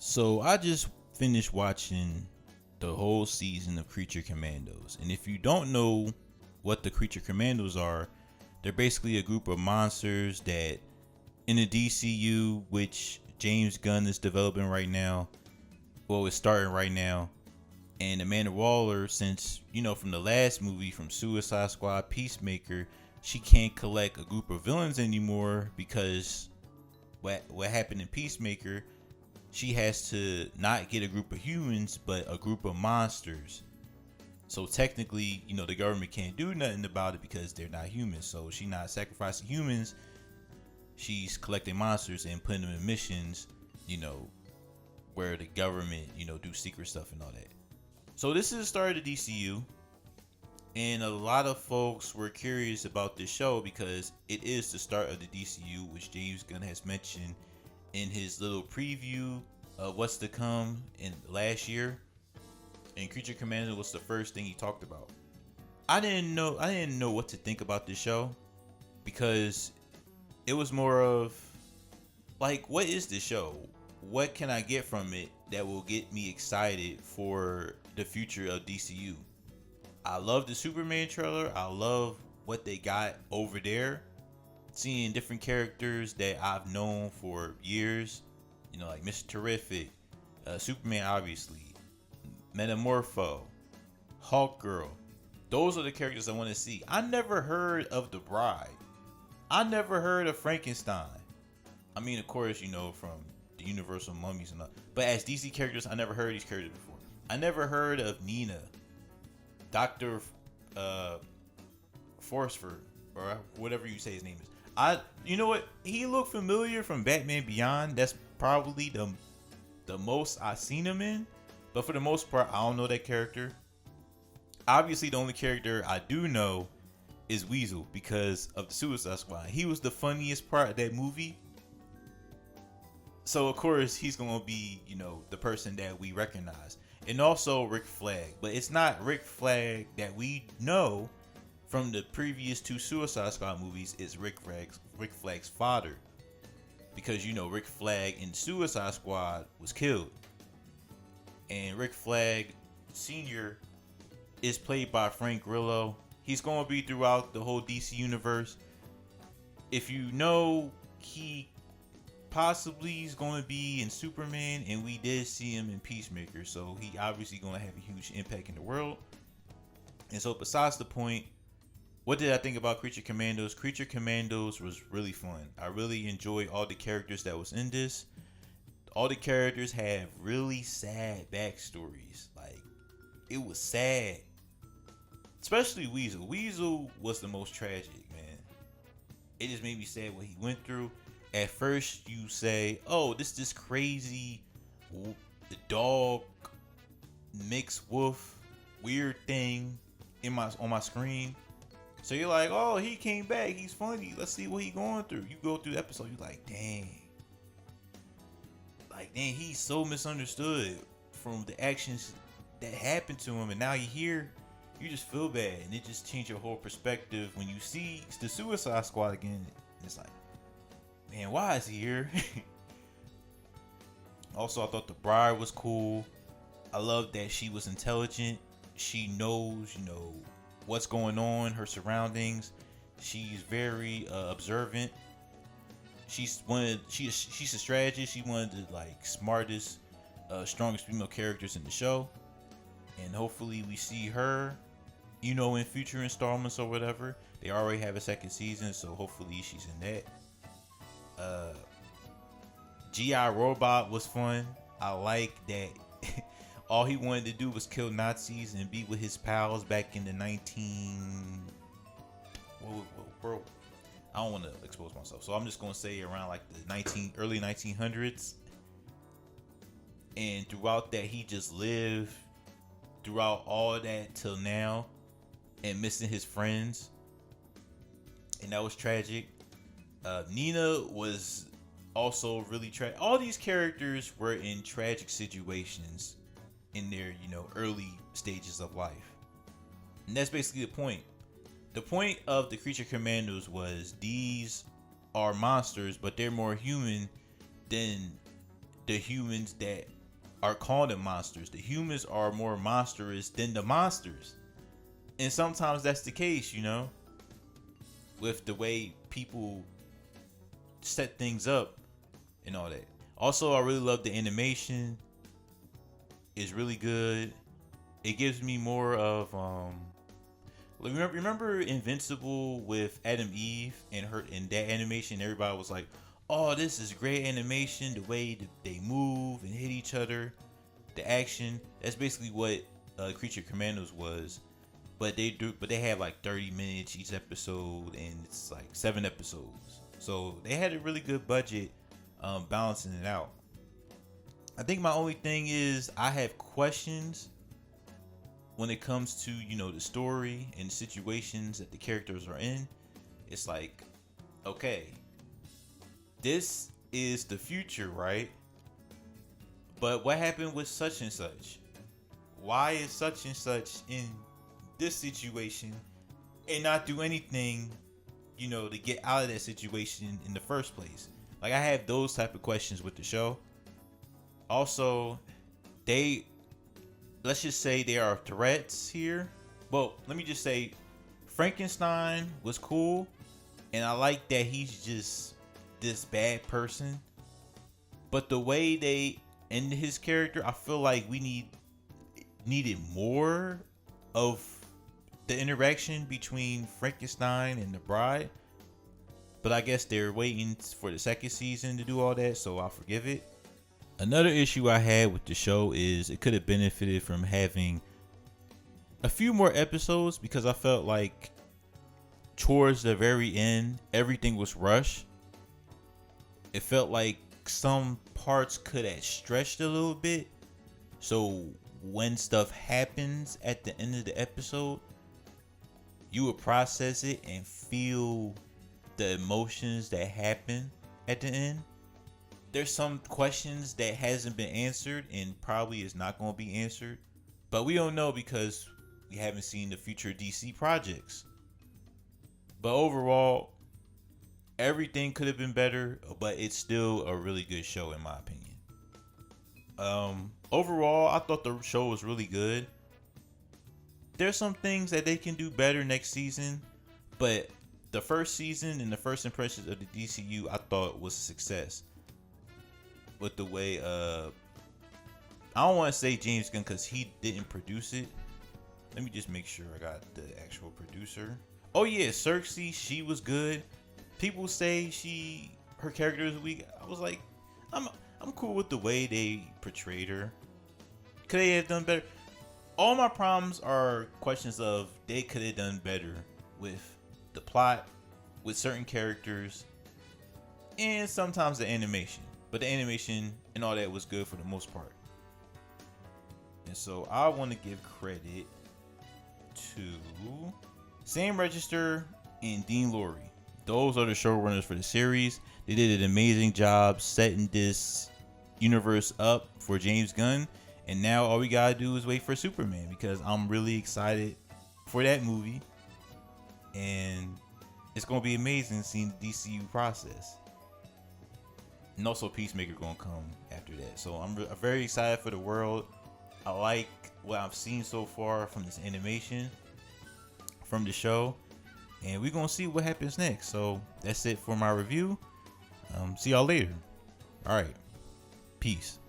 So I just finished watching the whole season of Creature Commandos. And if you don't know what the Creature Commandos are, they're basically a group of monsters that in the DCU, which James Gunn is developing right now. Well, it's starting right now. And Amanda Waller, since, from the last movie, from Suicide Squad, Peacemaker, she can't collect a group of villains anymore because what happened in Peacemaker, she has to not get a group of humans, but a group of monsters. So technically, the government can't do nothing about it because they're not humans. So she's not sacrificing humans. She's collecting monsters and putting them in missions, where the government, do secret stuff and all that. So this is the start of the DCU. And a lot of folks were curious about this show because it is the start of the DCU, which James Gunn has mentioned in his little preview of what's to come in last year. And Creature Commander was the first thing he talked about. I didn't know what to think about this show because it was more of like, what is this show? What can I get from it that will get me excited for the future of DCU? I love the Superman trailer. I love what they got over there. Seeing different characters that I've known for years, like Mr. Terrific, Superman, obviously, Metamorpho, Hulk Girl. Those are the characters I want to see. I never heard of The Bride. I never heard of Frankenstein. I mean, of course, from the Universal Mummies and all. But as DC characters, I never heard these characters before. I never heard of Nina, Dr. Forsford, or whatever you say his name is. You know what? He looked familiar from Batman Beyond. That's probably the most I've seen him in. But for the most part, I don't know that character. Obviously, the only character I do know is Weasel because of the Suicide Squad. He was the funniest part of that movie. So, of course, he's going to be, the person that we recognize. And also Rick Flag. But it's not Rick Flag that we know from the previous two Suicide Squad movies. It's Rick Flag's father. Because, Rick Flag in Suicide Squad was killed. And Rick Flag Sr. is played by Frank Grillo. He's going to be throughout the whole DC universe. If you know, he possibly is going to be in Superman, and we did see him in Peacemaker, so he obviously going to have a huge impact in the world. And so besides the point, what did I think about Creature Commandos? Creature Commandos was really fun. I really enjoyed all the characters that was in this. All the characters have really sad backstories. Like, it was sad. Especially Weasel. Weasel was the most tragic, man. It just made me sad what he went through. At first, you say, "Oh, this crazy dog mixed wolf weird thing on my screen." So you're like, "Oh, he came back. He's funny. Let's see what he's going through." You go through the episode, you're like, "Dang, he's so misunderstood from the actions that happened to him." And now you're here, you just feel bad, and it just changed your whole perspective when you see the Suicide Squad again. It's like, man, why is he here? Also, I thought the Bride was cool. I love that she was intelligent. She knows, what's going on, her surroundings. She's very observant. She's a strategist. She's one of the smartest, strongest female characters in the show. And hopefully we see her, in future installments or whatever. They already have a second season, so hopefully she's in that. G.I. Robot was fun. I like that all he wanted to do was kill Nazis and be with his pals back in the Whoa, I don't want to expose myself, so I'm just gonna say around the early 1900s. And throughout that, he just lived throughout all that till now, and missing his friends, and that was tragic. Nina was also really tragic. All these characters were in tragic situations in their, early stages of life. And that's basically the point. The point of the Creature Commandos was these are monsters, but they're more human than the humans that are calling them monsters. The humans are more monstrous than the monsters. And sometimes that's the case, you know, with the way people set things up and all that. Also, I really love the animation. It's really good. It gives me more of remember Invincible with Adam Eve and her in that animation. Everybody was like, "Oh, this is great animation. The way that they move and hit each other, the action." That's basically what Creature Commandos was. But they have like 30 minutes each episode, and it's like 7 episodes. So they had a really good budget, balancing it out. I think my only thing is I have questions when it comes to, you know, the story and the situations that the characters are in. It's like, okay, this is the future, right? But what happened with such and such? Why is such and such in this situation and not do anything, you know, to get out of that situation in the first place? Like, I have those type of questions with the show. Also, let's just say there are threats here. Well, let me just say Frankenstein was cool, and I like that he's just this bad person. But the way they ended his character, I feel like we needed more of the interaction between Frankenstein and the bride. But I guess they're waiting for the second season to do all that, so I'll forgive it. Another issue I had with the show is it could have benefited from having a few more episodes, because I felt like towards the very end, everything was rushed. It felt like some parts could have stretched a little bit. So when stuff happens at the end of the episode, you would process it and feel the emotions that happen at the end. There's some questions that hasn't been answered and probably is not going to be answered, but we don't know because we haven't seen the future DC projects. But overall, everything could have been better, but it's still a really good show in my opinion. Overall, I thought the show was really good. There's some things that they can do better next season, but the first season and the first impressions of the DCU I thought was a success. With the way I don't want to say James Gunn because he didn't produce it. Let me just make sure I got the actual producer. Oh yeah, Cersei, she was good. People say her character is weak. I was like, I'm cool with the way they portrayed her. Could they have done better? All my problems are questions of they could have done better with the plot, with certain characters, and sometimes the animation. But the animation and all that was good for the most part. And so I want to give credit to Sam Register and Dean Lorey. Those are the showrunners for the series. They did an amazing job setting this universe up for James Gunn. And now all we gotta do is wait for Superman, because I'm really excited for that movie. And it's gonna be amazing seeing the DCU process. And also Peacemaker gonna come after that. So I'm very excited for the world. I like what I've seen so far from this animation, from the show. And we're gonna see what happens next. So that's it for my review. See y'all later. Alright. Peace.